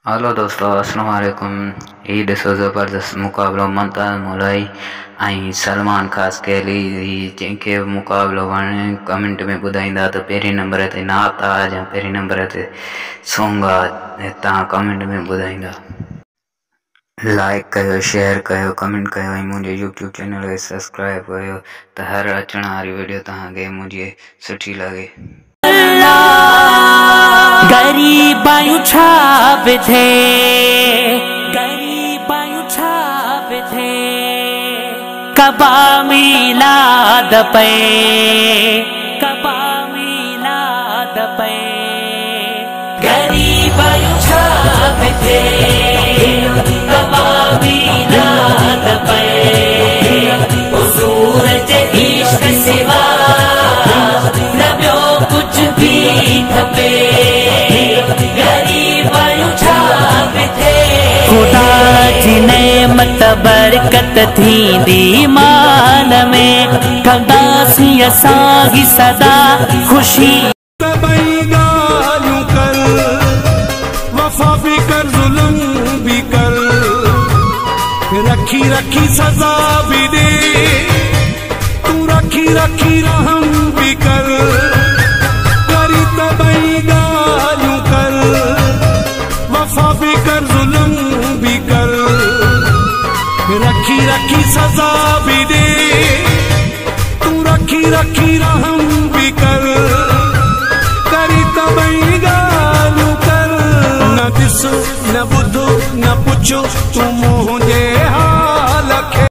Hello दोस्तों, अस्सलाम वालेकुम। ही ॾिसो ज़बरदस्त मुक़ाबिलो मुमताज़ मौलाई ऐं सलमान ख़ास कैली। जंहिंखे मुक़ाबिलो वणे कमेंट में ॿुधाईंदा त पहिरें नंबर ते नात आहे या पहिरें नंबर ते सॉन्ग आहे, तव्हां कमेंट में ॿुधाईंदा। लाइक कयो, शेयर कयो, कमेंट कयो ऐं मुंहिंजे यूट्यूब चैनल खे सब्सक्राइब कयो त हर अचण वारी वीडियो तव्हांखे मुंहिंजी सुठी लॻे। गरीब आयूं छा विधे, गरीब आयूं छा विधे, कबा मिलाद पे, कबा मिलाद पे। गरीब आयूं छा विधे, कबा मिलाद पे। हुजूर जे इश्क सिवा न ॿियो कुछ भी खपे। खुदा जी नेमत बरकत थींदी मान में, कंदासीं असां ही सदा खुशी। तबई ॻाल्हियूं कर, वफ़ा भी कर, ज़ुल्म भी कर, रखी रखी सज़ा भी दे, तू रखी रखी रहम भी कर। करी तबई ॻाल्हियूं कर, वफ़ा भी कर, ज़ुल्म भी कर, रखी रखी सज़ा भी दे, तू रखी रखी रहम भी कर। करी तबई ॻाल्हियूं कर, न ॾिसो न ॿुधो न पुछो, तू मुंहिंजे